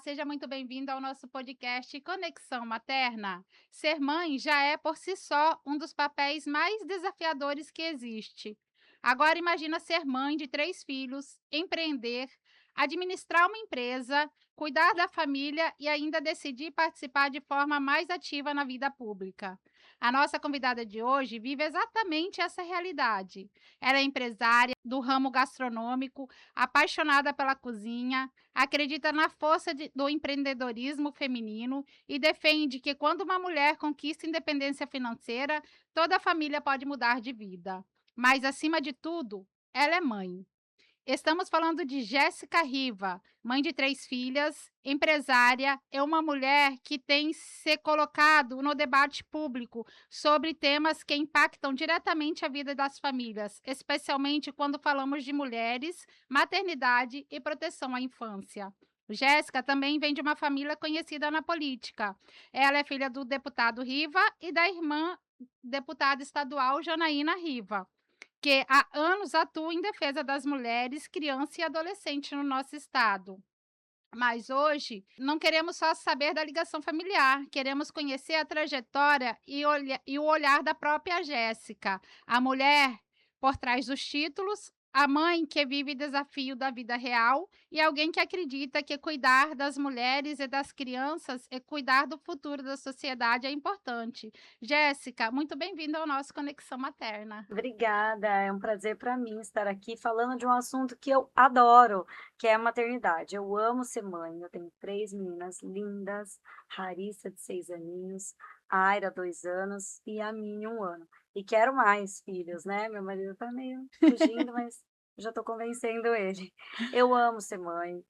seja muito bem-vindo ao nosso podcast Conexão Materna. Ser mãe já é por si só um dos papéis mais desafiadores que existe. Agora imagina ser mãe de 3 filhos, empreender, administrar uma empresa, cuidar da família e ainda decidir participar de forma mais ativa na vida pública. A nossa convidada de hoje vive exatamente essa realidade. Ela é empresária do ramo gastronômico, apaixonada pela cozinha, acredita na força do empreendedorismo feminino e defende que quando uma mulher conquista independência financeira, toda a família pode mudar de vida. Mas, acima de tudo, ela é mãe. Estamos falando de Jéssica Riva, mãe de 3 filhas, empresária, é uma mulher que tem se colocado no debate público sobre temas que impactam diretamente a vida das famílias, especialmente quando falamos de mulheres, maternidade e proteção à infância. Jéssica também vem de uma família conhecida na política. Ela é filha do deputado Riva e da irmã deputada estadual Janaína Riva, que há anos atua em defesa das mulheres, crianças e adolescentes no nosso estado. Mas hoje não queremos só saber da ligação familiar, queremos conhecer a trajetória e o olhar da própria Jéssica, a mulher por trás dos títulos, a mãe que vive desafio da vida real e alguém que acredita que cuidar das mulheres e das crianças e cuidar do futuro da sociedade é importante. Jéssica, muito bem-vinda ao nosso Conexão Materna. Obrigada, é um prazer para mim estar aqui falando de um assunto que eu adoro, que é a maternidade. Eu amo ser mãe, eu tenho 3 meninas lindas, Larissa de 6 aninhos, a Aira 2 anos e a Minha 1 ano. E quero mais filhos, né, meu marido tá meio fugindo, mas já estou convencendo ele. Eu amo ser mãe,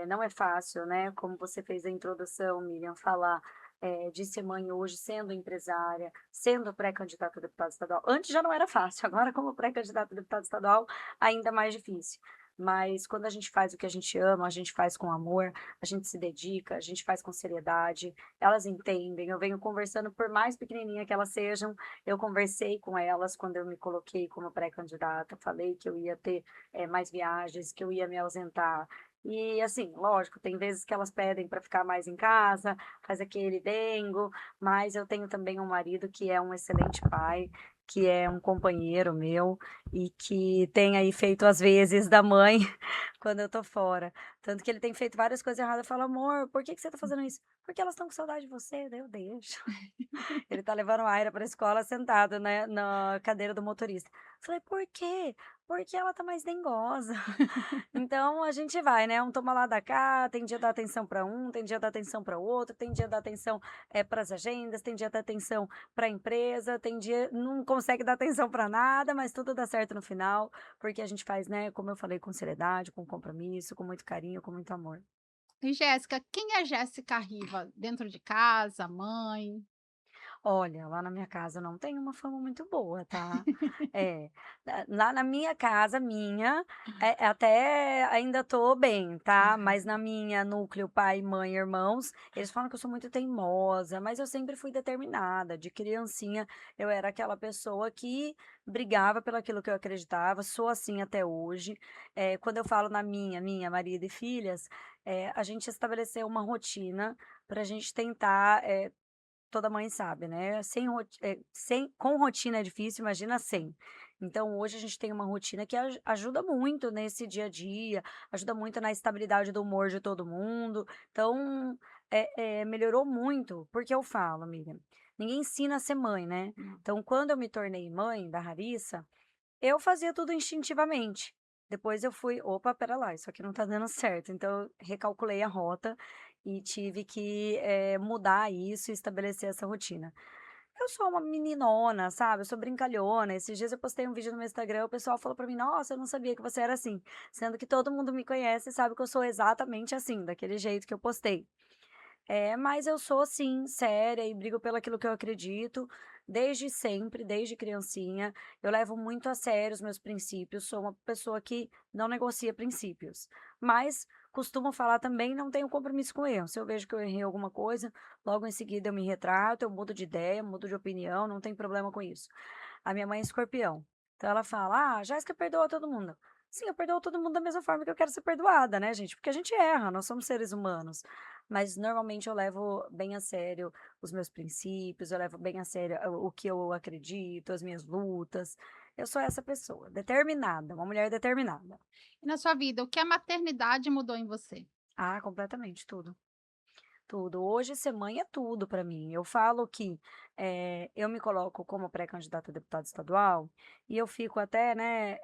não é fácil, né, como você fez a introdução, Miriam, falar, de ser mãe hoje sendo empresária, sendo pré-candidata a deputado estadual. Antes já não era fácil, agora como pré-candidata a deputado estadual, ainda mais difícil. Mas quando a gente faz o que a gente ama, a gente faz com amor, a gente se dedica, a gente faz com seriedade, elas entendem. Eu venho conversando, por mais pequenininha que elas sejam, eu conversei com elas quando eu me coloquei como pré-candidata, falei que eu ia ter mais viagens, que eu ia me ausentar. E assim, lógico, tem vezes que elas pedem para ficar mais em casa, faz aquele dengo, mas eu tenho também um marido que é um excelente pai, que é um companheiro meu e que tem aí feito as vezes da mãe quando eu tô fora. Tanto que ele tem feito várias coisas erradas. Eu falo: "Amor, por que que você tá fazendo isso?" "Porque elas estão com saudade de você." Daí eu deixo. Ele tá levando a Aira pra escola sentado, né, na cadeira do motorista. Falei: "Por quê?" "Porque ela tá mais dengosa." Então a gente vai, né, um toma lá da cá, tem dia da atenção para um, tem dia da atenção para outro, tem dia da atenção, para as agendas, tem dia da atenção para a empresa, tem dia não consegue dar atenção para nada, mas tudo dá certo no final, porque a gente faz, né, como eu falei, com seriedade, com compromisso, com muito carinho, com muito amor. E Jéssica, quem é Jéssica Riva? Dentro de casa, mãe? Olha, lá na minha casa não tem uma fama muito boa, tá. É, lá na minha casa, minha, até ainda tô bem, tá, mas na minha núcleo pai, mãe, irmãos, eles falam que eu sou muito teimosa, mas eu sempre fui determinada. De criancinha, eu era aquela pessoa que brigava pelo aquilo que eu acreditava, sou assim até hoje. Quando eu falo na minha, marido e filhas, a gente estabeleceu uma rotina pra gente tentar, toda mãe sabe, né, sem com rotina é difícil, imagina sem. Então hoje a gente tem uma rotina que ajuda muito nesse dia a dia, ajuda muito na estabilidade do humor de todo mundo, então, melhorou muito, porque eu falo, Miriam, ninguém ensina a ser mãe, né. Não. Então quando eu me tornei mãe da Larissa, eu fazia tudo instintivamente. Depois eu fui: "Opa, espera lá, isso aqui não tá dando certo", então eu recalculei a rota e tive que, mudar isso e estabelecer essa rotina. Eu sou uma meninona, sabe, eu sou brincalhona. Esses dias eu postei um vídeo no meu Instagram, o pessoal falou pra mim: "Nossa, eu não sabia que você era assim", sendo que todo mundo me conhece e sabe que eu sou exatamente assim, daquele jeito que eu postei. Mas eu sou sim séria e brigo pelo aquilo que eu acredito, desde sempre, desde criancinha. Eu levo muito a sério os meus princípios, sou uma pessoa que não negocia princípios. Mas costumo falar também, não tenho compromisso com erro. Se eu vejo que eu errei alguma coisa, logo em seguida eu me retrato, eu mudo de ideia, mudo de opinião, não tem problema com isso. A minha mãe é escorpião, então ela fala: "Ah, Jéssica perdoa todo mundo." Sim, eu perdoo todo mundo da mesma forma que eu quero ser perdoada, né, gente, porque a gente erra, nós somos seres humanos. Mas normalmente eu levo bem a sério os meus princípios, eu levo bem a sério o que eu acredito, as minhas lutas. Eu sou essa pessoa, determinada, uma mulher determinada. E na sua vida, o que a maternidade mudou em você? Ah, completamente, tudo. Tudo. Hoje ser mãe é tudo para mim. Eu falo que, eu me coloco como pré-candidata a deputada estadual, e eu fico até, né,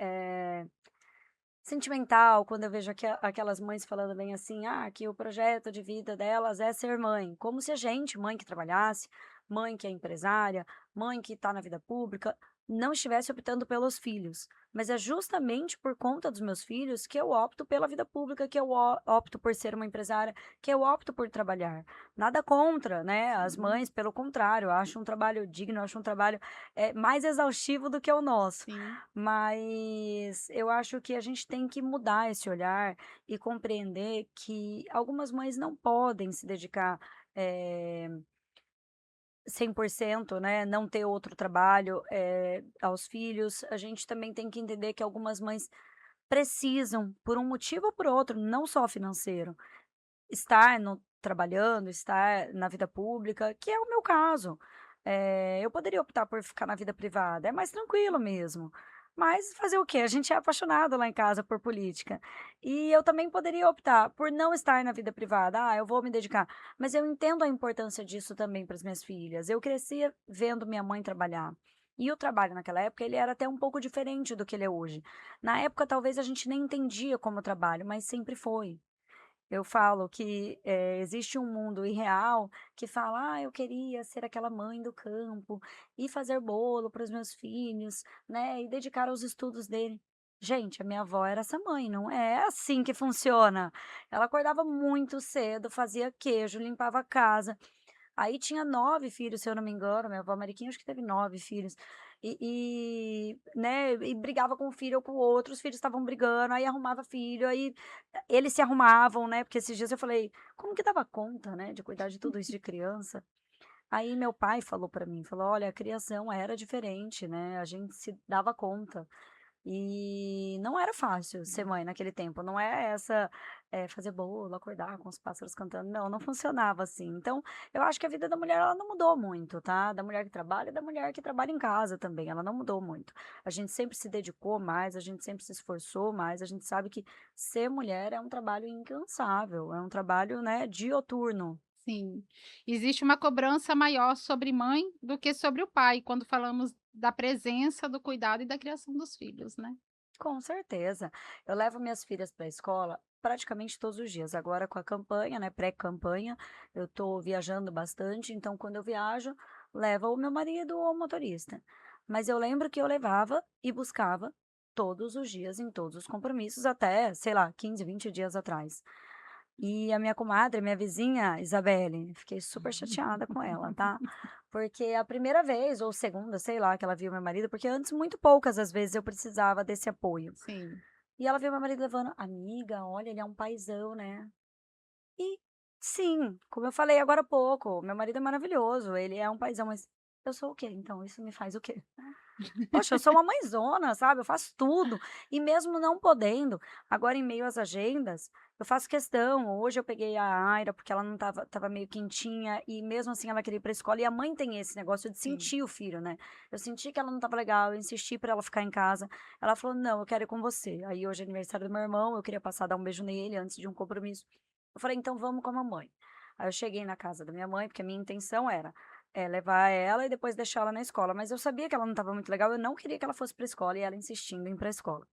sentimental quando eu vejo aquelas mães falando bem assim: "Ah, que o projeto de vida delas é ser mãe", como se a gente, mãe que trabalhasse, mãe que é empresária, mãe que está na vida pública, não estivesse optando pelos filhos. Mas é justamente por conta dos meus filhos que eu opto pela vida pública, que eu opto por ser uma empresária, que eu opto por trabalhar. Nada contra, né, as Sim, mães, pelo contrário, eu acho um trabalho digno, eu acho um trabalho, mais exaustivo do que o nosso. sim. Mas eu acho que a gente tem que mudar esse olhar e compreender que algumas mães não podem se dedicar, 100%, né, não ter outro trabalho, aos filhos. A gente também tem que entender que algumas mães precisam, por um motivo ou por outro, não só financeiro, estar no trabalhando, estar na vida pública, que é o meu caso. Eu poderia optar por ficar na vida privada, é mais tranquilo mesmo. Mas fazer o quê? A gente é apaixonado lá em casa por política. E eu também poderia optar por não estar na vida privada. "Ah, eu vou me dedicar", mas eu entendo a importância disso também para as minhas filhas. Eu cresci vendo minha mãe trabalhar. E o trabalho naquela época, ele era até um pouco diferente do que ele é hoje. Na época, talvez a gente nem entendia como trabalho, mas sempre foi. Eu falo que, existe um mundo irreal que fala: "Ah, eu queria ser aquela mãe do campo e fazer bolo para os meus filhos, né, e dedicar aos estudos dele". Gente, a minha avó era essa mãe, não é assim que funciona. Ela acordava muito cedo, fazia queijo, limpava a casa. Aí tinha 9 filhos, se eu não me engano, minha avó Mariquinha acho que teve 9 filhos. Né, e brigava com um filho ou com o outro, os filhos estavam brigando, aí arrumava filho, aí eles se arrumavam, né, porque esses dias eu falei: "Como que dava conta, né, de cuidar de tudo isso de criança?". Aí meu pai falou pra mim, falou: "Olha, a criação era diferente, né, a gente se dava conta". E não era fácil ser mãe naquele tempo, não é essa, fazer bolo, acordar com os pássaros cantando, não, não funcionava assim. Então, eu acho que a vida da mulher ela não mudou muito, tá, da mulher que trabalha e da mulher que trabalha em casa também, ela não mudou muito. A gente sempre se dedicou mais, a gente sempre se esforçou mais, a gente sabe que ser mulher é um trabalho incansável, é um trabalho, né, dioturno. Sim. Existe uma cobrança maior sobre mãe do que sobre o pai, quando falamos da presença, do cuidado e da criação dos filhos, né. Com certeza. Eu levo minhas filhas para a escola praticamente todos os dias. Agora com a campanha, né, pré-campanha, eu estou viajando bastante, então quando eu viajo, leva o meu marido ou o motorista. Mas eu lembro que eu levava e buscava todos os dias em todos os compromissos até, sei lá, 15, 20 dias atrás. E a minha comadre, minha vizinha Isabelle, fiquei super chateada com ela, tá? Porque a primeira vez, ou segunda, sei lá, que ela viu meu marido, porque antes muito poucas as vezes eu precisava desse apoio. Sim, E ela viu meu marido levando, amiga, olha, ele é um paizão, né? E sim, como eu falei agora há pouco, meu marido é maravilhoso, ele é um paizão, mas eu sou o quê? Então, isso me faz o quê? Poxa, eu sou uma mãezona, sabe, eu faço tudo, e mesmo não podendo, agora em meio às agendas, eu faço questão. Hoje eu peguei a Aira, porque ela não estava meio quentinha, e mesmo assim ela queria ir pra escola, e a mãe tem esse negócio de sim. sentir o filho, né. Eu senti que ela não estava legal, eu insisti pra ela ficar em casa, ela falou: "Não, eu quero ir com você". Aí hoje é aniversário do meu irmão, eu queria passar, dar um beijo nele antes de um compromisso. Eu falei: "Então vamos com a mamãe". Aí eu cheguei na casa da minha mãe, porque a minha intenção era levar ela e depois deixar ela na escola, mas eu sabia que ela não estava muito legal, eu não queria que ela fosse pra escola e ela insistindo em ir pra escola.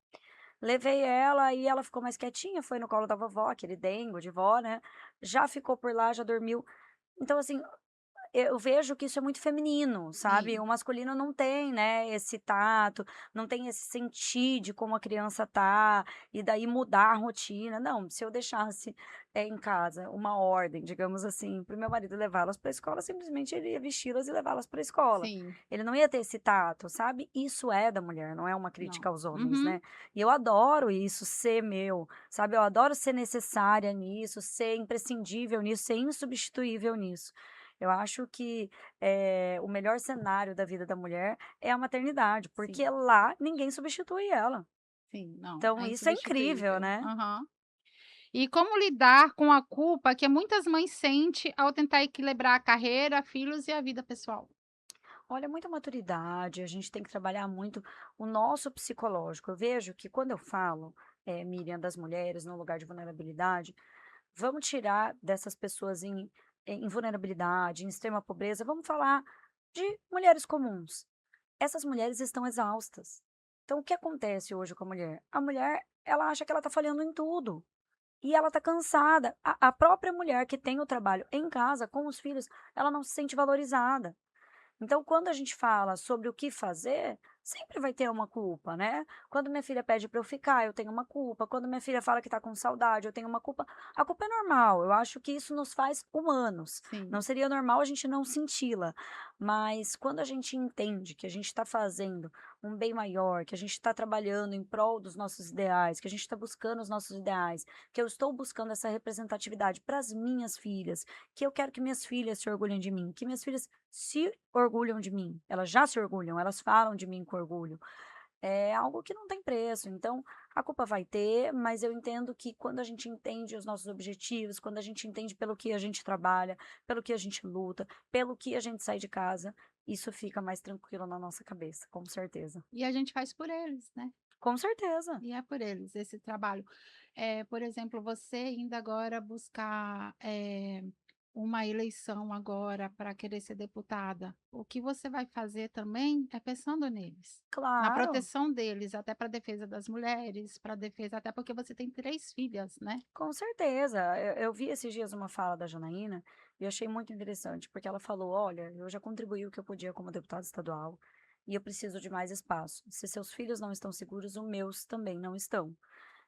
Levei ela e ela ficou mais quietinha, foi no colo da vovó, aquele dengo de vó, né, já ficou por lá, já dormiu. Então assim, eu vejo que isso é muito feminino, sabe, Sim, o masculino não tem, né, esse tato, não tem esse sentir de como a criança tá, e daí mudar a rotina. Não, se eu deixasse, em casa uma ordem, digamos assim, para o meu marido levá-las para a escola, simplesmente ele ia vesti-las e levá-las para a escola. sim. Ele não ia ter esse tato, sabe. Isso é da mulher, não é uma Não. crítica aos homens, Uhum. né. E eu adoro isso, ser meu, sabe, eu adoro ser necessária nisso, ser imprescindível nisso, ser insubstituível nisso. Eu acho que, o melhor cenário da vida da mulher é a maternidade, Sim. porque lá ninguém substitui ela. sim, não, Então é isso é incrível, insubstituível. né. Aham. E como lidar com a culpa que muitas mães sente ao tentar equilibrar a carreira, filhos e a vida pessoal? Olha, muita maturidade, a gente tem que trabalhar muito o nosso psicológico. Eu vejo que quando eu falo, Miriam, das mulheres no lugar de vulnerabilidade, vamos tirar dessas pessoas em vulnerabilidade, em extrema pobreza, vamos falar de mulheres comuns. Essas mulheres estão exaustas. Então, o que acontece hoje com a mulher? A mulher, ela acha que ela está falhando em tudo. E ela está cansada. A própria mulher que tem o trabalho em casa, com os filhos, ela não se sente valorizada. Então, quando a gente fala sobre o que fazer, sempre vai ter uma culpa, né? Quando minha filha pede para eu ficar, eu tenho uma culpa. Quando minha filha fala que está com saudade, eu tenho uma culpa. A culpa é normal. Eu acho que isso nos faz humanos. Não Sim. seria normal a gente não senti-la. Mas quando a gente entende que a gente está fazendo um bem maior, que a gente está trabalhando em prol dos nossos ideais, que a gente está buscando os nossos ideais, que eu estou buscando essa representatividade para as minhas filhas, que eu quero que minhas filhas se orgulhem de mim, que minhas filhas se orgulham de mim, elas já se orgulham, elas falam de mim com orgulho. É algo que não tem preço, então a culpa vai ter, mas eu entendo que quando a gente entende os nossos objetivos, quando a gente entende pelo que a gente trabalha, pelo que a gente luta, pelo que a gente sai de casa, isso fica mais tranquilo na nossa cabeça, com certeza. E a gente faz por eles, né? Com certeza. E é por eles esse trabalho. Por exemplo, você indo agora buscar, uma eleição agora para querer ser deputada, o que você vai fazer também é pensando neles, na Claro. proteção deles, até para defesa das mulheres, para defesa até porque você tem 3 filhas, né. Com certeza. Eu vi esses dias uma fala da Janaína e eu achei muito interessante, porque ela falou: Olha, eu já contribuí o que eu podia como deputada estadual e eu preciso de mais espaço. Se seus filhos não estão seguros, os meus também não estão.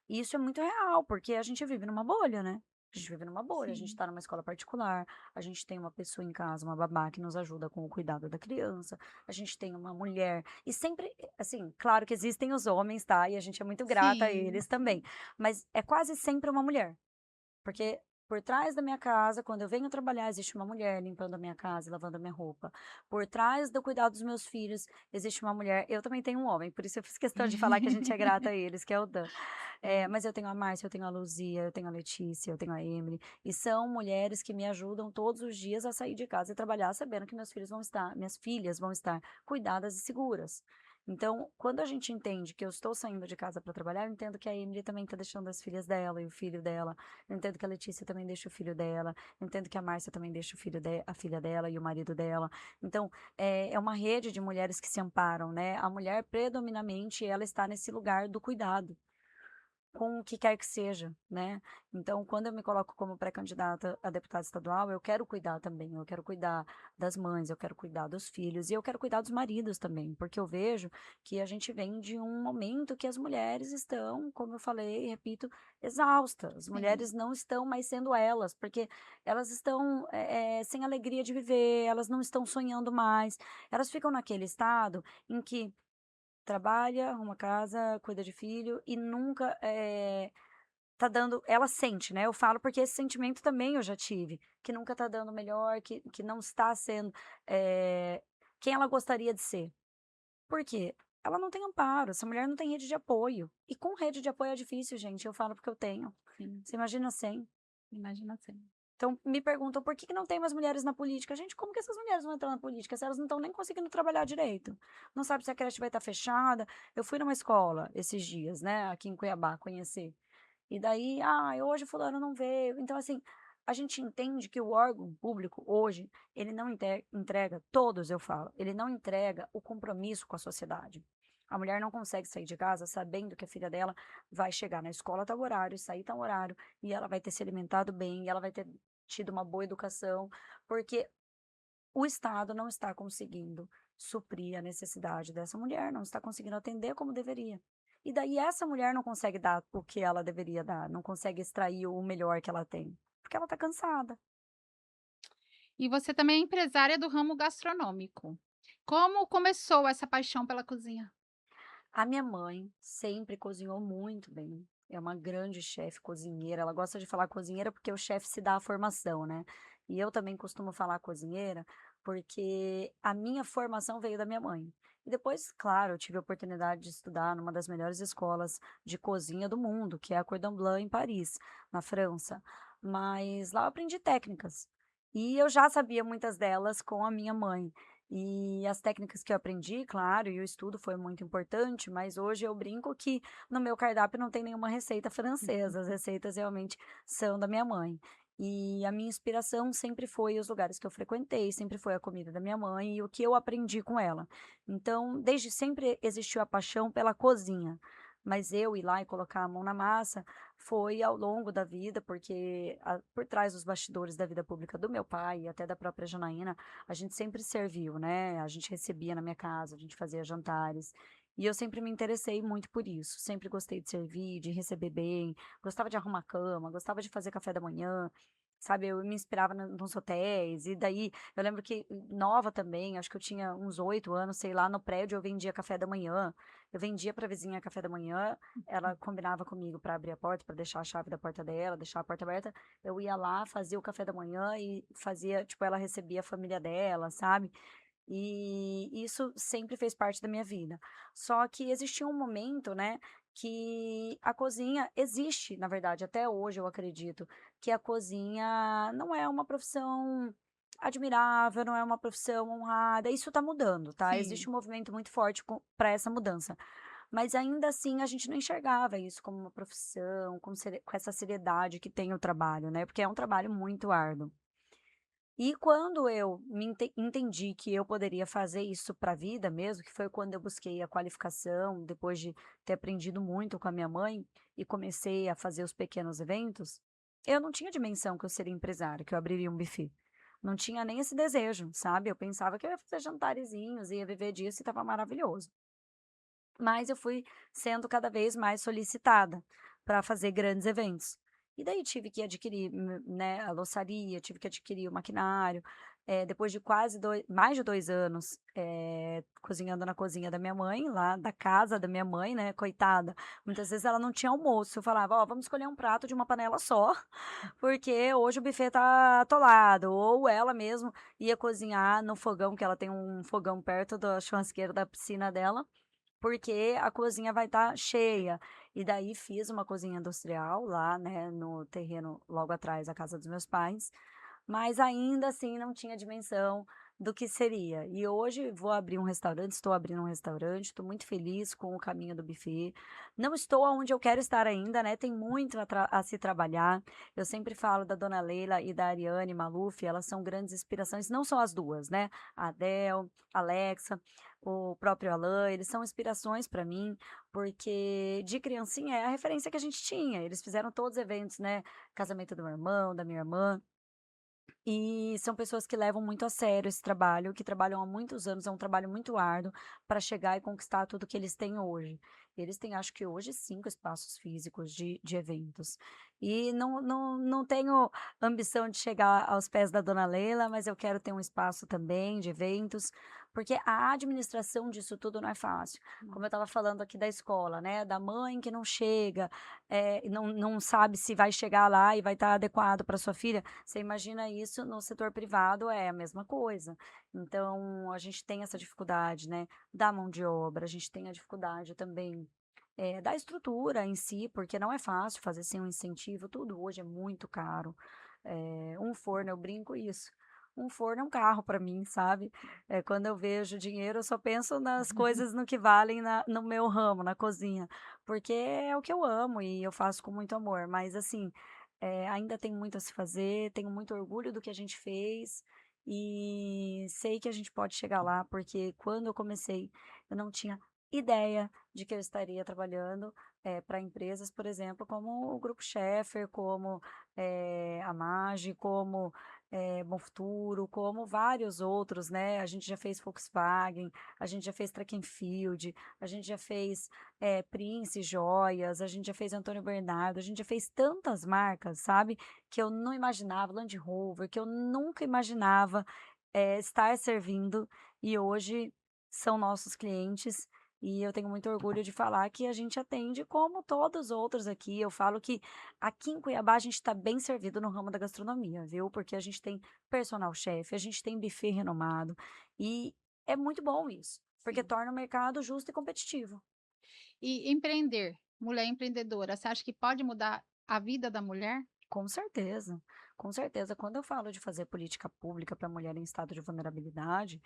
E isso é muito real, porque a gente vive numa bolha, né? A gente vive numa bolha, a gente Sim, está numa escola particular, a gente tem uma pessoa em casa, uma babá que nos ajuda com o cuidado da criança, a gente tem uma mulher, e sempre, assim, claro que existem os homens, tá? E a gente é muito grata a sim, eles também, sim. mas é quase sempre uma mulher. Porque por trás da minha casa, quando eu venho trabalhar, existe uma mulher limpando a minha casa e lavando a minha roupa. Por trás do cuidado dos meus filhos, existe uma mulher. Eu também tenho um homem, por isso eu fiz questão de falar que a gente é grata a eles, que é o Dan. Sim. Mas eu tenho a Márcia, eu tenho a Luzia, eu tenho a Letícia, eu tenho a Emily. E são mulheres que me ajudam todos os dias a sair de casa e trabalhar, sabendo que minhas filhas vão estar cuidadas e seguras. Então, quando a gente entende que eu estou saindo de casa para trabalhar, eu entendo que a Emily também está deixando as filhas dela e o filho dela. Eu entendo que a Letícia também deixa o filho dela. Eu entendo que a Márcia também deixa a filha dela e o marido dela. Então, é uma rede de mulheres que se amparam, né? A mulher, predominantemente, ela está nesse lugar do cuidado com o que quer que seja, né. Então, quando eu me coloco como pré-candidata a deputada estadual, eu quero cuidar também, eu quero cuidar das mães, eu quero cuidar dos filhos e eu quero cuidar dos maridos também, porque eu vejo que a gente vem de um momento que as mulheres estão, como eu falei e repito, exaustas. As Sim. mulheres não estão mais sendo elas, porque elas estão, sem alegria de viver, elas não estão sonhando mais, elas ficam naquele estado em que trabalha, arruma casa, cuida de filho e nunca, tá dando ela sente, né, eu falo porque esse sentimento também eu já tive, que nunca tá dando o melhor, que não está sendo, quem ela gostaria de ser. Por quê? Ela não tem amparo, essa mulher não tem rede de apoio. E com rede de apoio é difícil, gente, eu falo porque eu tenho. Sim, Você imagina sem? imagina assim. Então me perguntam: "Por que não tem mais mulheres na política?". Gente, como que essas mulheres vão entrar na política se elas não estão nem conseguindo trabalhar direito? Não sabe se a creche vai estar fechada. Eu fui numa escola esses dias, né, aqui em Cuiabá, conhecer. E daí: "Ah, hoje fulano não veio". Então, assim, a gente entende que o órgão público hoje, ele não entrega todos eu falo, ele não entrega o compromisso com a sociedade. A mulher não consegue sair de casa sabendo que a filha dela vai chegar na escola a tal horário, sair tal horário, e ela vai ter se alimentado bem, e ela vai ter tido uma boa educação, porque o Estado não está conseguindo suprir a necessidade dessa mulher, não está conseguindo atender como deveria. E daí essa mulher não consegue dar o que ela deveria dar, não consegue extrair o melhor que ela tem, porque ela está cansada. E você também é empresária do ramo gastronômico. Como começou essa paixão pela cozinha? A minha mãe sempre cozinhou muito bem. É uma grande chefe cozinheira. Ela gosta de falar cozinheira porque o chefe se dá a formação, né? E eu também costumo falar cozinheira porque a minha formação veio da minha mãe. E depois, claro, eu tive a oportunidade de estudar numa das melhores escolas de cozinha do mundo, que é a Cordon Bleu em Paris, na França. Mas lá eu aprendi técnicas. E eu já sabia muitas delas com a minha mãe. E as técnicas que eu aprendi, claro, e o estudo foi muito importante, mas hoje eu brinco que no meu cardápio não tem nenhuma receita francesa, as receitas realmente são da minha mãe. E a minha inspiração sempre foi os lugares que eu frequentei, sempre foi a comida da minha mãe e o que eu aprendi com ela. Então, desde sempre existiu a paixão pela cozinha, mas eu ir lá e colocar a mão na massa foi ao longo da vida, porque por trás dos bastidores da vida pública do meu pai e até da própria Janaína, a gente sempre serviu, né? A gente recebia na minha casa, a gente fazia jantares. E eu sempre me interessei muito por isso. Sempre gostei de servir, de receber bem, gostava de arrumar cama, gostava de fazer café da manhã. Sabe, eu me inspirava nos hotéis, e daí eu lembro que nova também, acho que eu tinha uns 8 anos, sei lá, no prédio eu vendia café da manhã. Eu vendia pra vizinha café da manhã, ela combinava comigo para abrir a porta, para deixar a chave da porta dela, deixar a porta aberta. Eu ia lá, fazia o café da manhã e fazia, tipo, ela recebia a família dela, sabe? E isso sempre fez parte da minha vida. Só que existia um momento, né, que a cozinha existe, na verdade, até hoje eu acredito, que a cozinha não é uma profissão admirável, não é uma profissão honrada. Isso está mudando, tá? Existe Sim. um movimento muito forte para essa mudança. Mas ainda assim a gente não enxergava isso como uma profissão, com essa seriedade que tem o trabalho, né? Porque é um trabalho muito árduo. E quando eu entendi que eu poderia fazer isso para a vida mesmo, que foi quando eu busquei a qualificação, depois de ter aprendido muito com a minha mãe e comecei a fazer os pequenos eventos, eu não tinha dimensão que eu seria empresária, que eu abriria um buffet. Não tinha nem esse desejo, sabe? Eu pensava que eu ia fazer jantarezinhos, ia viver disso e estava maravilhoso. Mas eu fui sendo cada vez mais solicitada para fazer grandes eventos. E daí tive que adquirir, né, a louçaria, tive que adquirir o maquinário. Depois de quase mais de 2 anos, cozinhando na cozinha da minha mãe, lá da casa da minha mãe, né, coitada. Muitas vezes ela não tinha almoço, eu falava: "Ó, vamos escolher um prato de uma panela só, porque hoje o buffet tá atolado", ou ela mesmo ia cozinhar no fogão, que ela tem um fogão perto da churrasqueira da piscina dela, porque a cozinha vai estar cheia. E daí fiz uma cozinha industrial lá, né, no terreno logo atrás da casa dos meus pais, mas ainda assim não tinha dimensão do que seria. E hoje vou abrir um restaurante, estou abrindo um restaurante, estou muito feliz com o caminho do buffet. Não estou aonde eu quero estar ainda, né? Tem muito a se trabalhar. Eu sempre falo da Dona Leila e da Ariane Maluf, elas são grandes inspirações, não são as duas, né? A Adele, a Alexa, o próprio Alan, eles são inspirações para mim, porque de criancinha é a referência que a gente tinha. Eles fizeram todos os eventos, né? Casamento do meu irmão, da minha irmã. E são pessoas que levam muito a sério esse trabalho, que trabalham há muitos anos, é um trabalho muito árduo para chegar e conquistar tudo que eles têm hoje. Eles têm, acho que hoje, 5 espaços físicos de eventos. E não tenho ambição de chegar aos pés da Dona Leila, mas eu quero ter um espaço também de eventos, porque a administração disso tudo não é fácil. Como eu estava falando aqui da escola, né? Da mãe que não chega, e não sabe se vai chegar lá e vai estar adequado para sua filha. Você imagina isso no setor privado, é a mesma coisa. Então, a gente tem essa dificuldade, né, da mão de obra, a gente tem a dificuldade também, da estrutura em si, porque não é fácil fazer sem um incentivo, tudo hoje é muito caro. Um forno, eu brinco isso. Um forno é um carro para mim, sabe? Quando eu vejo dinheiro, eu só penso nas coisas no que valem no meu ramo, na cozinha, porque é o que eu amo e eu faço com muito amor. Mas assim, ainda tem muito a se fazer, tenho muito orgulho do que a gente fez e sei que a gente pode chegar lá, porque quando eu comecei, eu não tinha ideia de que eu estaria trabalhando para empresas, por exemplo, como o Grupo Scheffer, como a Mage, como Bom Futuro, como vários outros, né? A gente já fez Volkswagen, a gente já fez Track and Field, a gente já fez Prince Joias, a gente já fez Antônio Bernardo, a gente já fez tantas marcas, sabe? Que eu não imaginava, Land Rover, que eu nunca imaginava estar servindo e hoje são nossos clientes E eu tenho muito orgulho de falar que a gente atende como todos os outros aqui. Eu falo que aqui em Cuiabá a gente está bem servido no ramo da gastronomia, viu? Porque a gente tem personal chef, a gente tem buffet renomado e é muito bom isso, porque Sim. torna o mercado justo e competitivo. E empreender, mulher empreendedora, você acha que pode mudar a vida da mulher? Com certeza, com certeza. Quando eu falo de fazer política pública para mulher em estado de vulnerabilidade,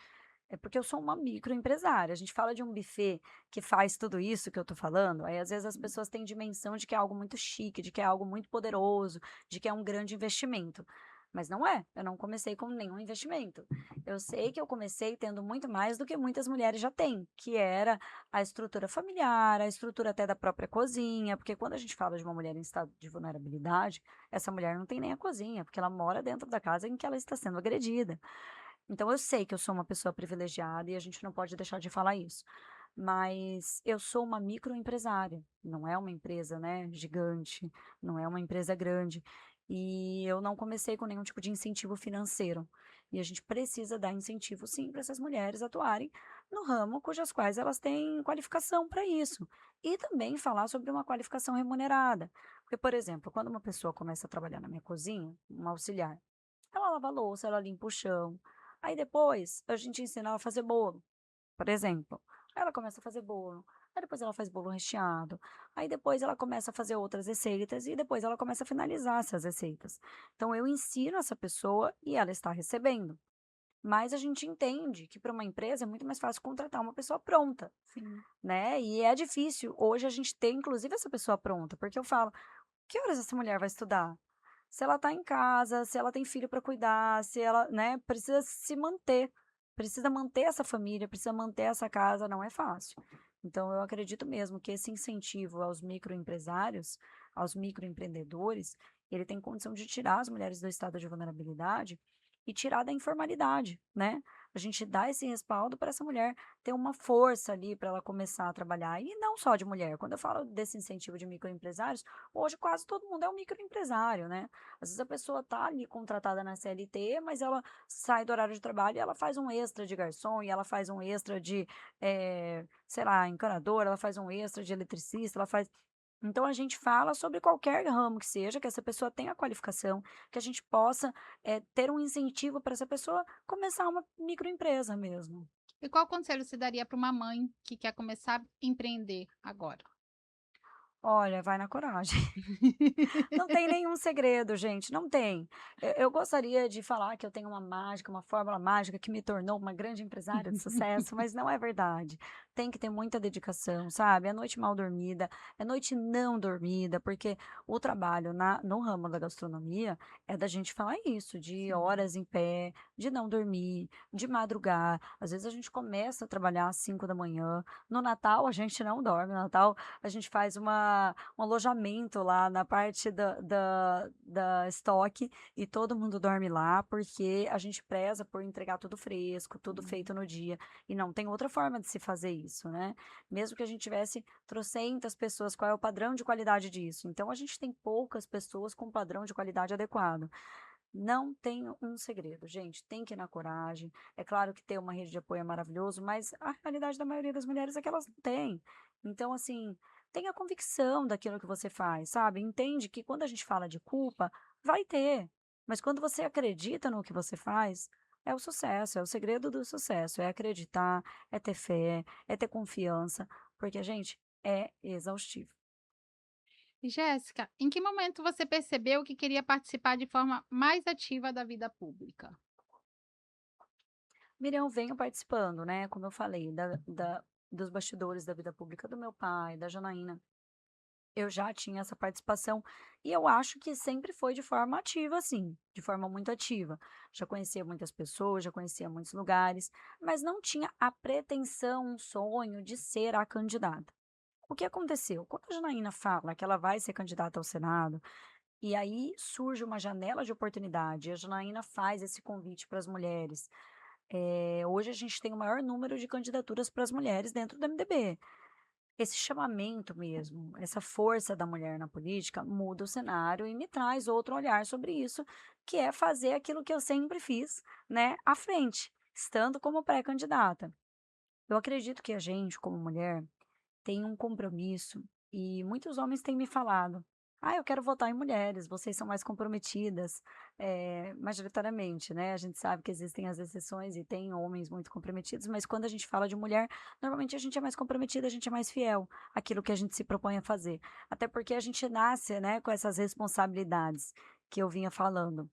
é porque eu sou uma microempresária. A gente fala de um buffet que faz tudo isso que eu tô falando, aí às vezes as pessoas têm dimensão de que é algo muito chique, de que é algo muito poderoso, de que é um grande investimento. Mas não é, eu não comecei com nenhum investimento. Eu sei que eu comecei tendo muito mais do que muitas mulheres já têm, que era a estrutura familiar, a estrutura até da própria cozinha, porque quando a gente fala de uma mulher em estado de vulnerabilidade, essa mulher não tem nem a cozinha, porque ela mora dentro da casa em que ela está sendo agredida. Então eu sei que eu sou uma pessoa privilegiada e a gente não pode deixar de falar isso. Mas eu sou uma microempresária, não é uma empresa, né, gigante, não é uma empresa grande. E eu não comecei com nenhum tipo de incentivo financeiro. E a gente precisa dar incentivo, sim, para essas mulheres atuarem no ramo cujas quais elas têm qualificação para isso. E também falar sobre uma qualificação remunerada. Porque, por exemplo, quando uma pessoa começa a trabalhar na minha cozinha, um auxiliar, ela lava a louça, ela limpa o chão. Aí depois a gente ensina ela a fazer bolo, por exemplo. Aí ela começa a fazer bolo, aí depois ela faz bolo recheado, aí depois ela começa a fazer outras receitas e depois ela começa a finalizar essas receitas. Então eu ensino essa pessoa e ela está recebendo. Mas a gente entende que para uma empresa é muito mais fácil contratar uma pessoa pronta, Sim. né? E é difícil hoje a gente ter inclusive essa pessoa pronta, porque eu falo: "Que horas essa mulher vai estudar?" Se ela está em casa, se ela tem filho para cuidar, se ela, né, precisa se manter, precisa manter essa família, precisa manter essa casa, não é fácil. Então eu acredito mesmo que esse incentivo aos microempresários, aos microempreendedores, ele tem condição de tirar as mulheres do estado de vulnerabilidade e tirar da informalidade, né. A gente dá esse respaldo para essa mulher ter uma força ali para ela começar a trabalhar, e não só de mulher, quando eu falo desse incentivo de microempresários, hoje quase todo mundo é um microempresário, né. Às vezes a pessoa tá ali contratada na CLT, mas ela sai do horário de trabalho e ela faz um extra de garçom, e ela faz um extra de, sei lá, encanadora, ela faz um extra de eletricista, ela faz então a gente fala sobre qualquer ramo que seja, que essa pessoa tenha qualificação, que a gente possa, ter um incentivo para essa pessoa começar uma microempresa mesmo. E qual conselho você daria para uma mãe que quer começar a empreender agora? Olha, vai na coragem. Não tem nenhum segredo, gente, não tem. Eu gostaria de falar que eu tenho uma mágica, uma fórmula mágica que me tornou uma grande empresária de sucesso, mas não é verdade. Tem que ter muita dedicação, sabe? É noite mal dormida, é noite não dormida, porque o trabalho no ramo da gastronomia é da gente falar isso, de Sim. horas em pé, de não dormir, de madrugar. Às vezes a gente começa a trabalhar às 5 da manhã. No Natal a gente não dorme, no Natal a gente faz um alojamento lá na parte da estoque e todo mundo dorme lá, porque a gente preza por entregar tudo fresco, tudo Sim. feito no dia, e não tem outra forma de se fazer isso, né. Mesmo que a gente tivesse trocentas pessoas, qual é o padrão de qualidade disso? Então a gente tem poucas pessoas com padrão de qualidade adequado. Não tem um segredo, gente, tem que ir na coragem. É claro que ter uma rede de apoio é maravilhoso, mas a realidade da maioria das mulheres é que elas não têm. Então, assim, tenha convicção daquilo que você faz, sabe? Entende que quando a gente fala de culpa, vai ter. Mas quando você acredita no que você faz, é o sucesso, é o segredo do sucesso. É acreditar, é ter fé, é ter confiança, porque, gente, é exaustivo. E Jéssica, em que momento você percebeu que queria participar de forma mais ativa da vida pública? Miriam, venho participando, né? Como eu falei, dos bastidores da vida pública do meu pai, da Janaína. Eu já tinha essa participação e eu acho que sempre foi de forma ativa, sim, de forma muito ativa. Já conhecia muitas pessoas, já conhecia muitos lugares, mas não tinha a pretensão, um sonho de ser a candidata. O que aconteceu? Quando a Janaína fala que ela vai ser candidata ao Senado, e aí surge uma janela de oportunidade, a Janaína faz esse convite para as mulheres. Hoje a gente tem o maior número de candidaturas para as mulheres dentro do MDB. Esse chamamento mesmo, essa força da mulher na política muda o cenário e me traz outro olhar sobre isso, que é fazer aquilo que eu sempre fiz, né, à frente, estando como pré-candidata. Eu acredito que a gente, como mulher, tem um compromisso e muitos homens têm me falado: "Ah, eu quero votar em mulheres, vocês são mais comprometidas", majoritariamente, né, a gente sabe que existem as exceções e tem homens muito comprometidos, mas quando a gente fala de mulher, normalmente a gente é mais comprometida, a gente é mais fiel àquilo que a gente se propõe a fazer. Até porque a gente nasce, né, com essas responsabilidades que eu vinha falando.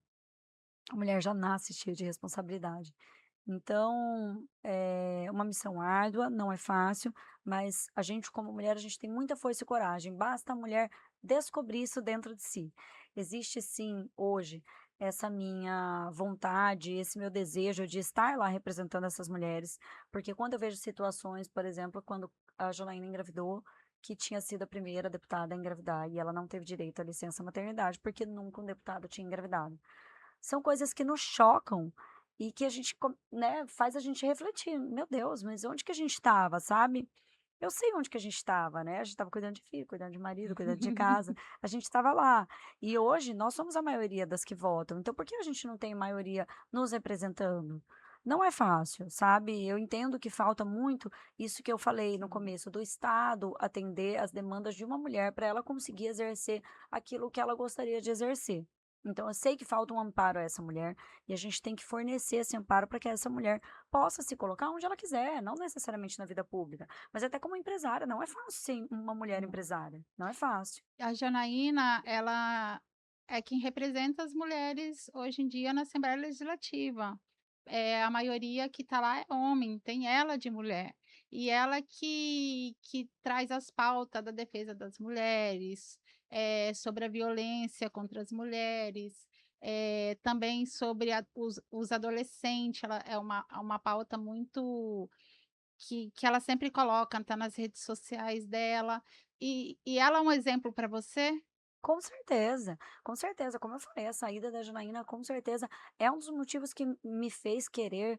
A mulher já nasce cheia de responsabilidade. Então, é uma missão árdua, não é fácil, mas a gente como mulher, a gente tem muita força e coragem, basta a mulher descobrir isso dentro de si. Existe sim, hoje, essa minha vontade, esse meu desejo de estar lá representando essas mulheres, porque quando eu vejo situações, por exemplo, quando a Janaína engravidou, que tinha sido a primeira deputada a engravidar e ela não teve direito à licença maternidade, porque nunca um deputado tinha engravidado. São coisas que nos chocam e que a gente né, faz a gente refletir: "Meu Deus, mas onde que a gente estava?", sabe. Eu sei onde que a gente estava, né, a gente estava cuidando de filho, cuidando de marido, cuidando de casa, a gente estava lá. E hoje nós somos a maioria das que votam, então por que a gente não tem maioria nos representando? Não é fácil, sabe. Eu entendo que falta muito isso que eu falei no Sim. começo, do Estado atender às demandas de uma mulher para ela conseguir exercer aquilo que ela gostaria de exercer. Então eu sei que falta um amparo a essa mulher, e a gente tem que fornecer esse amparo para que essa mulher possa se colocar onde ela quiser, não necessariamente na vida pública, mas até como empresária, não é fácil ser uma mulher empresária, não é fácil. A Janaína, ela é quem representa as mulheres hoje em dia na Assembleia Legislativa. A maioria que está lá é homem, tem ela de mulher. E ela que traz as pautas da defesa das mulheres, sobre a violência contra as mulheres, também sobre os adolescentes, ela é uma pauta muito que ela sempre coloca, está nas redes sociais dela. E ela é um exemplo para você? Com certeza, como eu falei, a saída da Janaína com certeza é um dos motivos que me fez querer,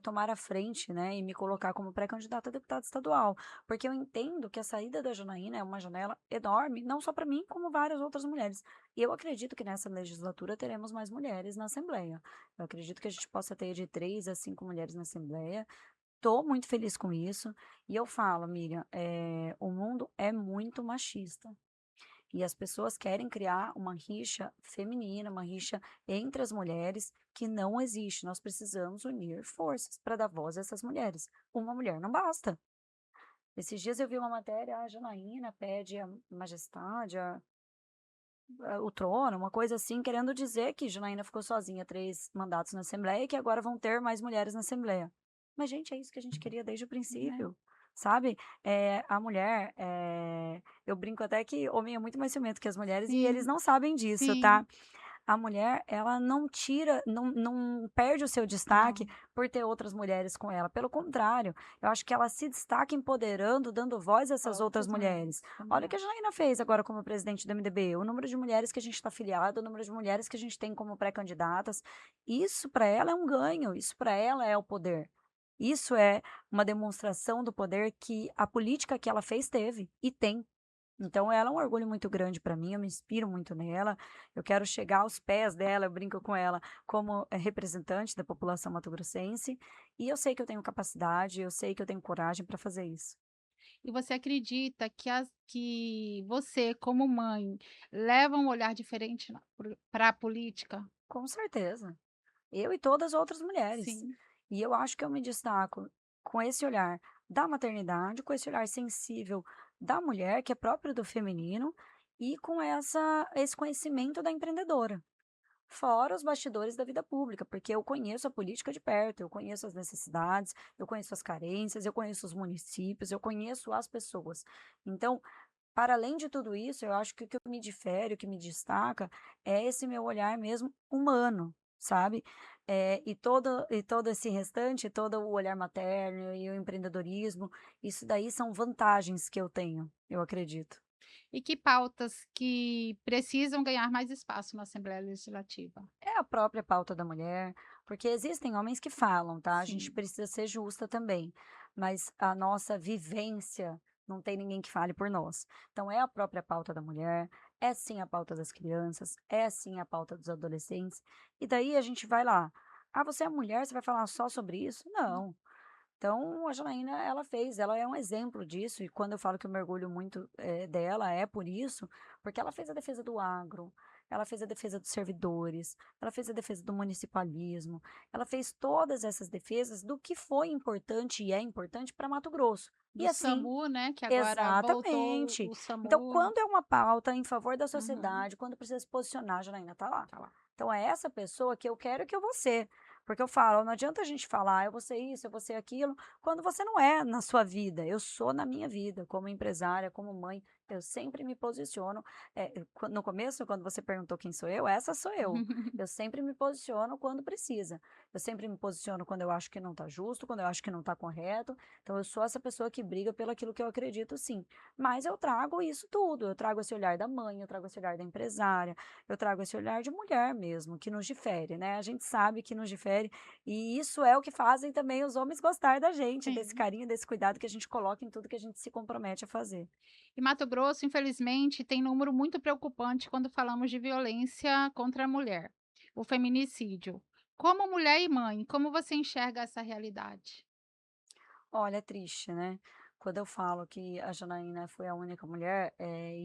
tomar a frente, né, e me colocar como pré-candidata a deputada estadual, porque eu entendo que a saída da Janaína é uma janela enorme, não só para mim, como várias outras mulheres. E eu acredito que nessa legislatura teremos mais mulheres na Assembleia. Eu acredito que a gente possa ter de 3 a 5 mulheres na Assembleia. Tô muito feliz com isso, e eu falo: "Miriam, o mundo é muito machista". E as pessoas querem criar uma rixa feminina, uma rixa entre as mulheres que não existe. Nós precisamos unir forças para dar voz a essas mulheres. Uma mulher não basta. Esses dias eu vi uma matéria, a Janaína pede a majestade, o trono, uma coisa assim, querendo dizer que Janaína ficou sozinha 3 mandatos na Assembleia e que agora vão ter mais mulheres na Assembleia. Mas, gente, é isso que a gente queria desde o Né. princípio, sabe? A mulher, eu brinco até que homem é muito mais ciumento que as mulheres e eles Sim, não sabem disso, sim. tá? A mulher, ela não tira, não perde o seu destaque Não, por ter outras mulheres com ela, pelo contrário, eu acho que ela se destaca empoderando, dando voz a essas outras outras mulheres. mulheres, também Olha o que a acho. Janaína fez agora como presidente do MDB, o número de mulheres que a gente está afiliado, o número de mulheres que a gente tem como pré-candidatas, isso para ela é um ganho, isso para ela é o poder. Isso é uma demonstração do poder que a política que ela fez teve e tem. Então ela é um orgulho muito grande para mim, eu me inspiro muito nela, eu quero chegar aos pés dela, eu brinco com ela como, representante da população mato-grossense, e eu sei que eu tenho capacidade, eu sei que eu tenho coragem para fazer isso. E você acredita que você, como mãe, leva um olhar diferente para a política? Com certeza, eu e todas as outras mulheres. Sim. E eu acho que eu me destaco com esse olhar da maternidade, com esse olhar sensível da mulher, que é próprio do feminino, e com esse conhecimento da empreendedora. Fora os bastidores da vida pública, porque eu conheço a política de perto, eu conheço as necessidades, eu conheço as carências, eu conheço os municípios, eu conheço as pessoas. Então, para além de tudo isso, eu acho que o que me difere, o que me destaca, é esse meu olhar mesmo humano, sabe? E todo esse restante, todo o olhar materno e o empreendedorismo, isso daí são vantagens que eu tenho, eu acredito. E que pautas que precisam ganhar mais espaço na Assembleia Legislativa? É a própria pauta da mulher, porque existem homens que falam, tá? A gente Sim. precisa ser justa também, mas a nossa vivência não tem ninguém que fale por nós. Então é a própria pauta da mulher, é sim a pauta das crianças, é sim a pauta dos adolescentes. E daí a gente vai lá. Ah, você é mulher, você vai falar só sobre isso? Não. Então, a Janaína, ela é um exemplo disso, e quando eu falo que eu me orgulho muito, dela, é por isso, porque ela fez a defesa do agro, ela fez a defesa dos servidores, ela fez a defesa do municipalismo, ela fez todas essas defesas do que foi importante e é importante para Mato Grosso. E Do assim SAMU, né, que agora voltou exatamente. o Então, SAMU. quando é uma pauta em favor da Uhum, sociedade, quando precisa se posicionar, a Janaína está lá. tá lá. Então, é essa pessoa que eu quero que eu vou ser. Porque eu falo, não adianta a gente falar, eu vou ser isso, eu vou ser aquilo, quando você não é na sua vida. Eu sou na minha vida, como empresária, como mãe, eu sempre me posiciono. No começo, quando você perguntou quem sou eu, essa sou eu. Eu sempre me posiciono quando precisa. Eu sempre me posiciono quando eu acho que não está justo, quando eu acho que não está correto. Então, eu sou essa pessoa que briga pelo aquilo que eu acredito, sim. Mas eu trago isso tudo. Eu trago esse olhar da mãe, eu trago esse olhar da empresária, eu trago esse olhar de mulher mesmo, que nos difere, né? A gente sabe que nos difere, e isso é o que fazem também os homens gostar da gente, desse Sim. carinho, desse cuidado que a gente coloca em tudo que a gente se compromete a fazer. E Mato Grosso, infelizmente, tem número muito preocupante quando falamos de violência contra a mulher, o feminicídio. Como mulher e mãe, como você enxerga essa realidade? Olha, é triste, né? Quando eu falo que a Janaína foi a única mulher,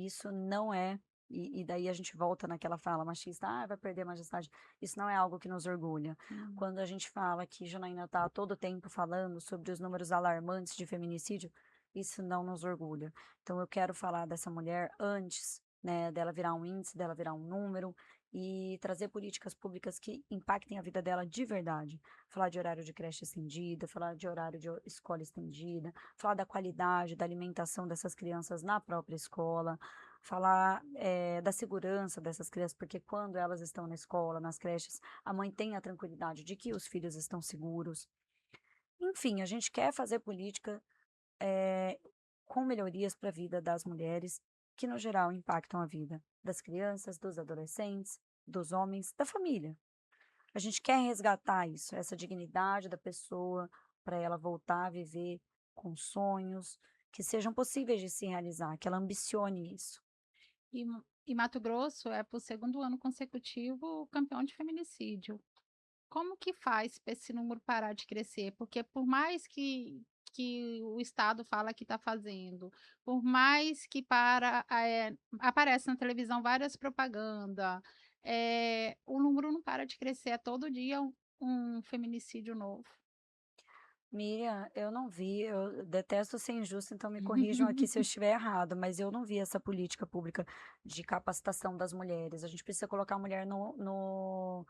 isso não é. E daí a gente volta naquela fala machista, vai perder a majestade. Isso não é algo que nos orgulha. Hum. Quando a gente fala que Janaína está todo tempo falando sobre os números alarmantes de feminicídio, isso não nos orgulha. Então eu quero falar dessa mulher antes, né, dela virar um índice, dela virar um número, e trazer políticas públicas que impactem a vida dela de verdade. Falar de horário de creche estendida, falar de horário de escola estendida, falar da qualidade da alimentação dessas crianças na própria escola, falar da segurança dessas crianças, porque quando elas estão na escola, nas creches, a mãe tem a tranquilidade de que os filhos estão seguros. Enfim, a gente quer fazer política eh, com melhorias para a vida das mulheres, que no geral impactam a vida das crianças, dos adolescentes, dos homens, da família. A gente quer resgatar isso, essa dignidade da pessoa, para ela voltar a viver com sonhos que sejam possíveis de se realizar, que ela ambicione isso. E Mato Grosso é, por segundo ano consecutivo, campeão de feminicídio. Como que faz para esse número parar de crescer? Porque por mais que o Estado fala que está fazendo, por mais que aparece na televisão várias propaganda, o número não para de crescer, é todo dia um feminicídio novo. Miriam, eu não vi, eu detesto ser injusta, então me corrijam aqui se eu estiver errado, mas eu não vi essa política pública de capacitação das mulheres. A gente precisa colocar a mulher no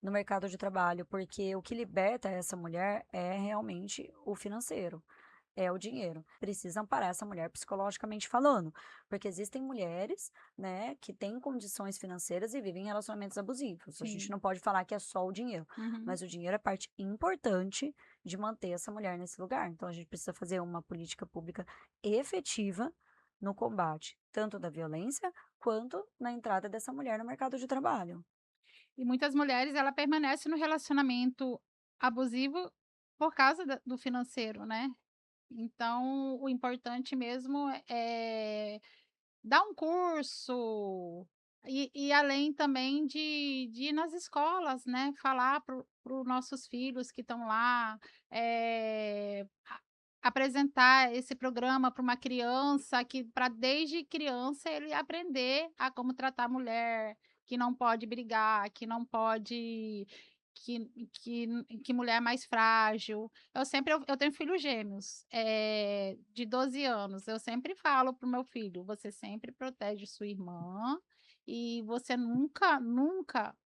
mercado de trabalho, porque o que liberta essa mulher é realmente o financeiro. É o dinheiro. Precisa amparar essa mulher psicologicamente falando, porque existem mulheres, né, que têm condições financeiras e vivem em relacionamentos abusivos. A gente Sim. não pode falar que é só o dinheiro, Uhum. mas o dinheiro é parte importante de manter essa mulher nesse lugar. Então a gente precisa fazer uma política pública efetiva no combate, tanto da violência quanto na entrada dessa mulher no mercado de trabalho. E muitas mulheres, ela permanece no relacionamento abusivo por causa do financeiro, né? Então, o importante mesmo é dar um curso e além também de ir nas escolas, né, falar para os nossos filhos que estão lá, apresentar esse programa para uma criança que para desde criança ele aprender a como tratar a mulher, que não pode brigar, que não pode que que mulher é mais frágil. Eu tenho filhos gêmeos, de 12 anos, eu sempre falo para o meu filho: "Você sempre protege sua irmã e você nunca, nunca,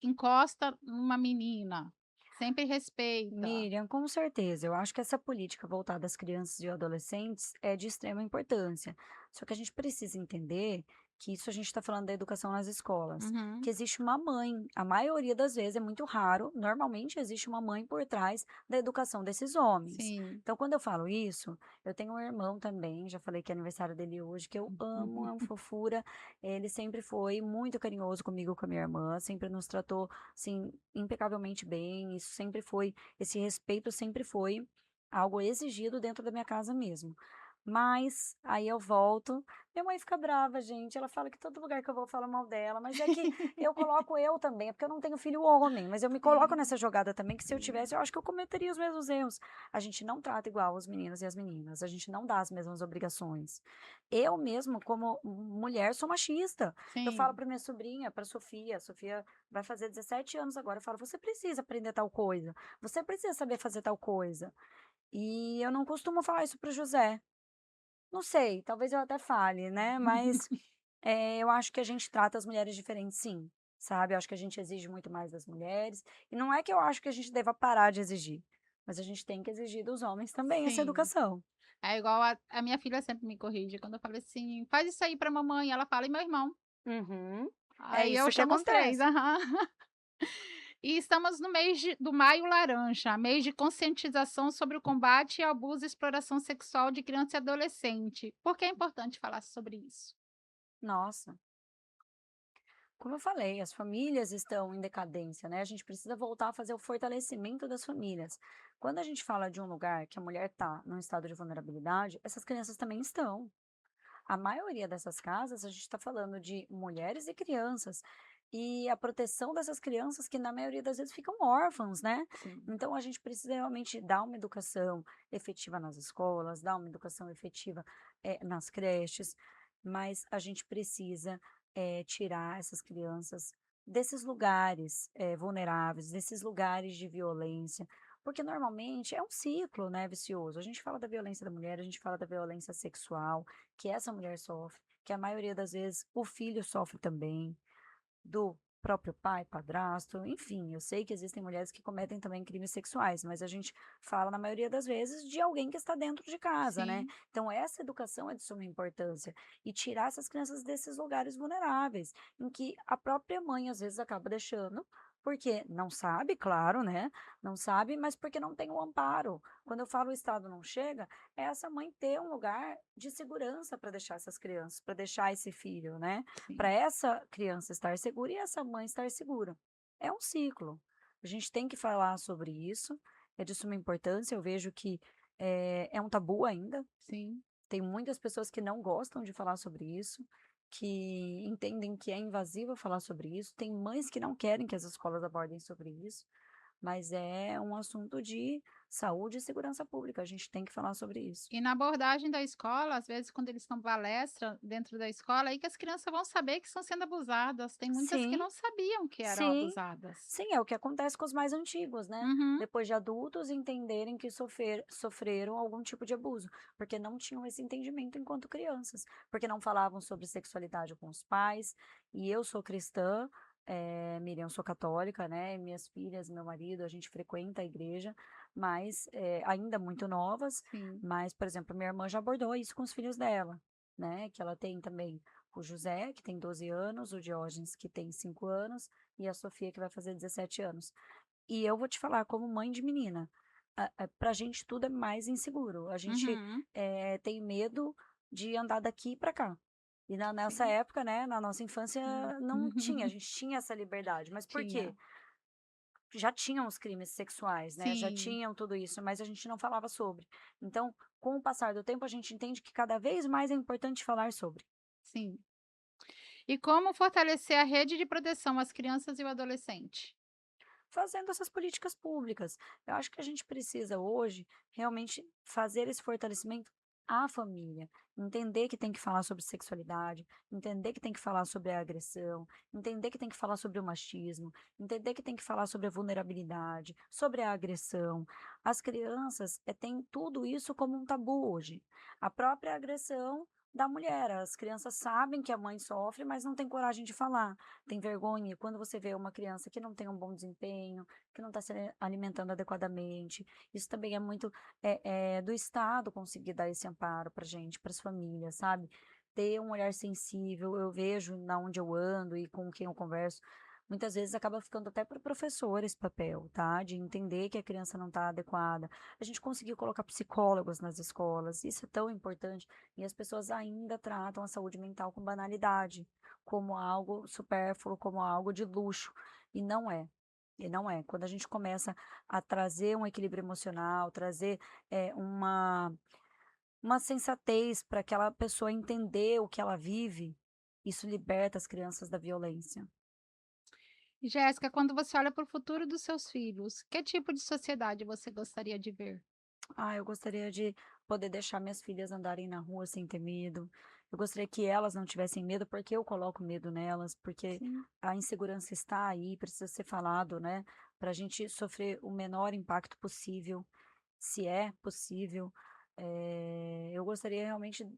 encosta numa menina, sempre respeita". Miriam, com certeza. Eu acho que essa política voltada às crianças e adolescentes é de extrema importância. Só que a gente precisa entender que isso a gente está falando da educação nas escolas, Uhum. que existe uma mãe, a maioria das vezes é muito raro, normalmente existe uma mãe por trás da educação desses homens. Sim. Então, quando eu falo isso, eu tenho um irmão também, já falei que é aniversário dele hoje, que eu amo, é um fofura. Ele sempre foi muito carinhoso comigo, e com a minha irmã, sempre nos tratou, assim, impecavelmente bem. Isso sempre foi esse respeito sempre foi algo exigido dentro da minha casa mesmo. Mas aí eu volto, minha mãe fica brava, gente, ela fala que todo lugar que eu vou fala mal dela, mas é que eu coloco eu também, é porque eu não tenho filho homem, mas eu me coloco Sim, nessa jogada também, que se eu tivesse, eu acho que eu cometeria os mesmos erros. A gente não trata igual os meninos e as meninas, a gente não dá as mesmas obrigações. Eu mesmo, como mulher, sou machista. Eu falo sim, para minha sobrinha, para Sofia, a Sofia vai fazer 17 anos agora, eu falo, você precisa aprender tal coisa, você precisa saber fazer tal coisa. E eu não costumo falar isso para o José. Não sei, talvez eu até fale, né, mas, eu acho que a gente trata as mulheres diferentes sim, sabe, eu acho que a gente exige muito mais das mulheres, e não é que eu acho que a gente deva parar de exigir, mas a gente tem que exigir dos homens também essa sim. educação. É igual a minha filha sempre me corrige, quando eu falo assim: "Faz isso aí pra mamãe", ela fala: "E meu irmão?". Uhum. É Aí eu isso que chamo os 3. acontece. Aham. E estamos no mês do Maio Laranja, mês de conscientização sobre o combate ao abuso e exploração sexual de criança e adolescente. Por que é importante falar sobre isso? Nossa, como eu falei, as famílias estão em decadência, né, a gente precisa voltar a fazer o fortalecimento das famílias. Quando a gente fala de um lugar que a mulher está num estado de vulnerabilidade, essas crianças também estão. A maioria dessas casas, a gente está falando de mulheres e crianças, e a proteção dessas crianças que na maioria das vezes ficam órfãos, né. Sim, Então a gente precisa realmente dar uma educação efetiva nas escolas, dar uma educação efetiva, nas creches, mas a gente precisa, tirar essas crianças desses lugares, vulneráveis, desses lugares de violência, porque normalmente é um ciclo, né, vicioso. A gente fala da violência da mulher, a gente fala da violência sexual, que essa mulher sofre, que a maioria das vezes o filho sofre também, do próprio pai, padrasto, enfim, eu sei que existem mulheres que cometem também crimes sexuais, mas a gente fala na maioria das vezes de alguém que está dentro de casa, né? sim. Então essa educação é de suma importância e tirar essas crianças desses lugares vulneráveis, em que a própria mãe às vezes acaba deixando, porque não sabe, claro, né? Não sabe, mas porque não tem o amparo. Quando eu falo o Estado não chega, é essa mãe ter um lugar de segurança para deixar essas crianças, para deixar esse filho, né? Para Sim, essa criança estar segura e essa mãe estar segura. É um ciclo. A gente tem que falar sobre isso, é de suma importância. Eu vejo que é um tabu ainda. sim, Tem muitas pessoas que não gostam de falar sobre isso, que entendem que é invasivo falar sobre isso. Tem mães que não querem que as escolas abordem sobre isso, mas é um assunto de saúde e segurança pública. A gente tem que falar sobre isso. e na abordagem da escola, às vezes, quando eles estão palestra dentro da escola, aí que as crianças vão saber que estão sendo abusadas. Tem muitas que Sim, não sabiam que eram sim. abusadas. Sim, é o que acontece com os mais antigos, né. Uhum, Depois de adultos entenderem que sofreram algum tipo de abuso, porque não tinham esse entendimento enquanto crianças, porque não falavam sobre sexualidade com os pais. E eu sou cristã, Miriam, eu sou católica, né, e minhas filhas, meu marido, a gente frequenta a igreja, mas, ainda muito novas, sim, mas, por exemplo, minha irmã já abordou isso com os filhos dela, né, que ela tem também o José, que tem 12 anos, o Diógenes, que tem 5 anos, e a Sofia, que vai fazer 17 anos. E eu vou te falar, como mãe de menina, pra gente tudo é mais inseguro. A gente, uhum, tem medo de andar daqui para cá. E na nessa sim. época, né, na nossa infância Hum. não tinha, a gente tinha essa liberdade. Mas por quê? Tinha. Já tinham os crimes sexuais, né, já Sim, tinham tudo isso, mas a gente não falava sobre. Então, com o passar do tempo, a gente entende que cada vez mais é importante falar sobre. sim. E como fortalecer a rede de proteção às crianças e o adolescente? Fazendo essas políticas públicas. Eu acho que a gente precisa hoje realmente fazer esse fortalecimento à família, entender que tem que falar sobre sexualidade, entender que tem que falar sobre a agressão, entender que tem que falar sobre o machismo, entender que tem que falar sobre a vulnerabilidade, sobre a agressão. As crianças têm tudo isso como um tabu hoje. A própria agressão da mulher, as crianças sabem que a mãe sofre, mas não tem coragem de falar, tem vergonha. E quando você vê uma criança que não tem um bom desempenho, que não está se alimentando adequadamente, isso também é muito do Estado conseguir dar esse amparo para gente, para as famílias, sabe? Ter um olhar sensível, eu vejo na onde eu ando e com quem eu converso, muitas vezes acaba ficando até para o professor esse papel, tá? De entender que a criança não está adequada. A gente conseguiu colocar psicólogos nas escolas, isso é tão importante, e as pessoas ainda tratam a saúde mental com banalidade, como algo supérfluo, como algo de luxo, e não é. E não é. Quando a gente começa a trazer um equilíbrio emocional, trazer, uma uma sensatez para aquela pessoa entender o que ela vive, isso liberta as crianças da violência. E Jéssica, quando você olha para o futuro dos seus filhos, que tipo de sociedade você gostaria de ver? Ah, eu gostaria de poder deixar minhas filhas andarem na rua sem ter medo. Eu gostaria que elas não tivessem medo, porque eu coloco medo nelas, porque Sim. a insegurança está aí, precisa ser falado, né? Para a gente sofrer o menor impacto possível, se é possível. Eu gostaria realmente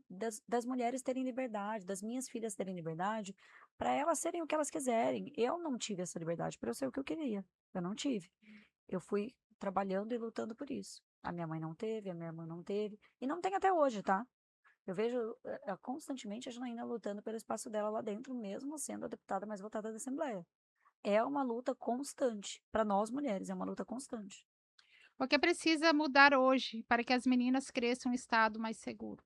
das mulheres terem liberdade, das minhas filhas terem liberdade, para elas serem o que elas quiserem. Eu não tive essa liberdade para eu ser o que eu queria. Eu não tive. Eu fui trabalhando e lutando por isso. A minha mãe não teve, a minha irmã não teve, e não tem até hoje, tá? Eu vejo constantemente a Janaína lutando pelo espaço dela lá dentro, mesmo sendo a deputada mais votada da Assembleia. É uma luta constante. Para nós mulheres, é uma luta constante. O que precisa mudar hoje para que as meninas cresçam em um estado mais seguro?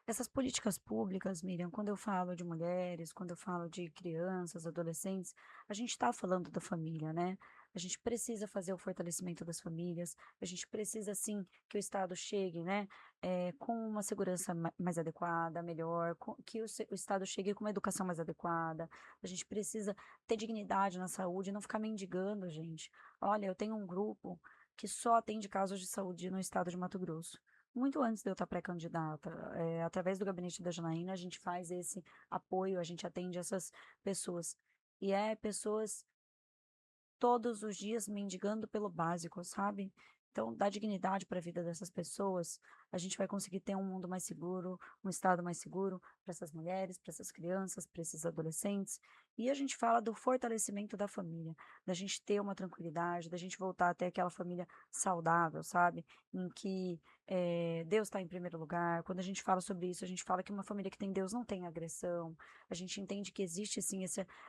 Essas políticas públicas, Miriam, quando eu falo de mulheres, quando eu falo de crianças, adolescentes, a gente está falando da família, né? A gente precisa fazer o fortalecimento das famílias, a gente precisa, sim, que o Estado chegue, né, com uma segurança mais adequada, melhor, que o Estado chegue com uma educação mais adequada, a gente precisa ter dignidade na saúde, não ficar mendigando, gente. Olha, eu tenho um grupo que só atende casos de saúde no estado de Mato Grosso. Muito antes de eu estar pré-candidata, através do gabinete da Janaína, a gente faz esse apoio, a gente atende essas pessoas. E é pessoas todos os dias mendigando pelo básico, sabe? Então, dar dignidade para a vida dessas pessoas, a gente vai conseguir ter um mundo mais seguro, um estado mais seguro para essas mulheres, para essas crianças, para esses adolescentes. E a gente fala do fortalecimento da família, da gente ter uma tranquilidade, da gente voltar a ter aquela família saudável, sabe? Em que Deus está em primeiro lugar. Quando a gente fala sobre isso, a gente fala que uma família que tem Deus não tem agressão. A gente entende que existe, sim,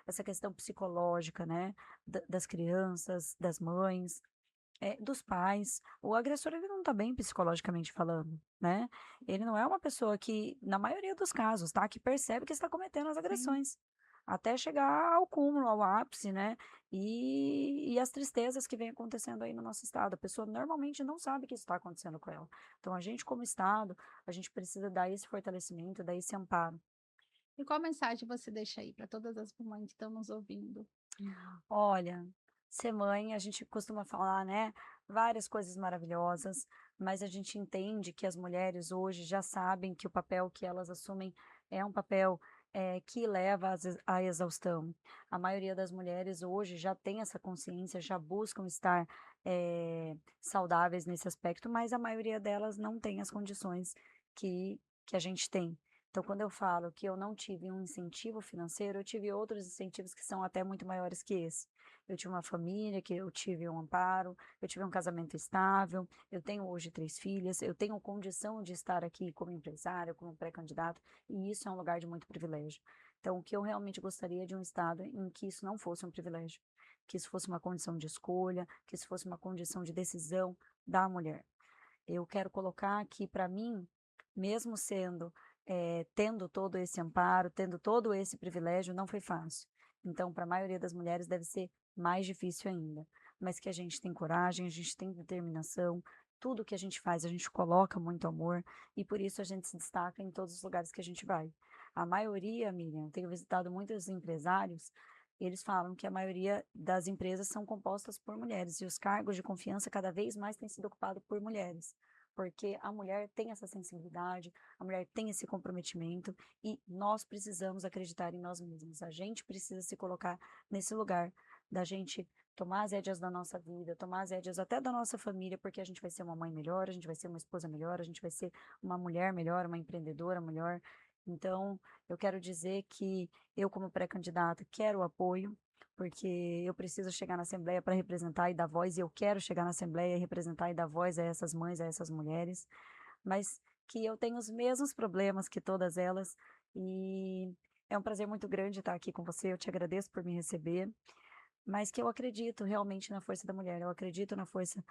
essa questão psicológica, né? Das crianças, das mães, dos pais. O agressor, ele não está bem psicologicamente falando, né? Ele não é uma pessoa que, na maioria dos casos, tá? Que percebe que está cometendo as Sim. agressões. Até chegar ao cúmulo, ao ápice, né? E as tristezas que vem acontecendo aí no nosso estado. A pessoa normalmente não sabe que isso está acontecendo com ela. Então, a gente, como Estado, a gente precisa dar esse fortalecimento, dar esse amparo. E qual mensagem você deixa aí para todas as mamães que estão nos ouvindo? Olha, ser mãe, a gente costuma falar, né, várias coisas maravilhosas, mas a gente entende que as mulheres hoje já sabem que o papel que elas assumem é um papel que leva à exaustão. A maioria das mulheres hoje já tem essa consciência, já buscam estar saudáveis nesse aspecto, mas a maioria delas não tem as condições que a gente tem. Então, quando eu falo que eu não tive um incentivo financeiro, eu tive outros incentivos que são até muito maiores que esse. Eu tive uma família, que eu tive um amparo, eu tive um casamento estável, eu tenho hoje 3 filhas, eu tenho condição de estar aqui como empresária, como pré-candidata, e isso é um lugar de muito privilégio. Então, o que eu realmente gostaria de um estado em que isso não fosse um privilégio, que isso fosse uma condição de escolha, que isso fosse uma condição de decisão da mulher. Eu quero colocar aqui para mim, mesmo sendo, tendo todo esse amparo, tendo todo esse privilégio, não foi fácil. Então, para a maioria das mulheres deve ser mais difícil ainda. Mas que a gente tem coragem, a gente tem determinação, tudo que a gente faz, a gente coloca muito amor e por isso a gente se destaca em todos os lugares que a gente vai. A maioria, Miriam, tenho visitado muitos empresários, eles falam que a maioria das empresas são compostas por mulheres e os cargos de confiança cada vez mais têm sido ocupados por mulheres, porque a mulher tem essa sensibilidade, a mulher tem esse comprometimento e nós precisamos acreditar em nós mesmos. A gente precisa se colocar nesse lugar da gente tomar as rédeas da nossa vida, tomar as rédeas até da nossa família, porque a gente vai ser uma mãe melhor, a gente vai ser uma esposa melhor, a gente vai ser uma mulher melhor, uma empreendedora melhor. Então, eu quero dizer que eu, como pré-candidata, quero o apoio, porque eu preciso chegar na Assembleia para representar e dar voz, e eu quero chegar na Assembleia e representar e dar voz a essas mães, a essas mulheres, mas que eu tenho os mesmos problemas que todas elas, e é um prazer muito grande estar aqui com você, eu te agradeço por me receber. Mas que eu acredito realmente na força da mulher, eu acredito na força,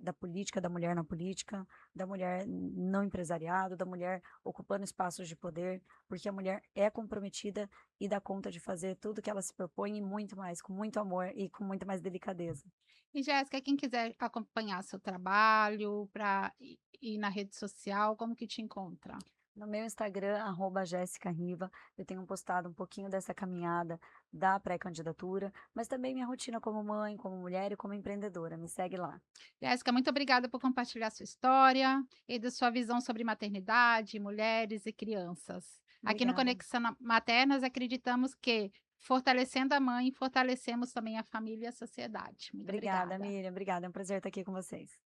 da política, da mulher na política, da mulher no empresariado, da mulher ocupando espaços de poder, porque a mulher é comprometida e dá conta de fazer tudo que ela se propõe e muito mais, com muito amor e com muito mais delicadeza. E Jéssica, quem quiser acompanhar seu trabalho para ir na rede social, como que te encontra? No meu Instagram, @Jéssica Riva, eu tenho postado um pouquinho dessa caminhada da pré-candidatura, mas também minha rotina como mãe, como mulher e como empreendedora. Me segue lá. Jéssica, muito obrigada por compartilhar sua história e da sua visão sobre maternidade, mulheres e crianças. Aqui no Obrigada. Conexão Maternas, acreditamos que fortalecendo a mãe, fortalecemos também a família e a sociedade. Muito Obrigada, obrigada. Miriam. Obrigada. É um prazer estar aqui com vocês.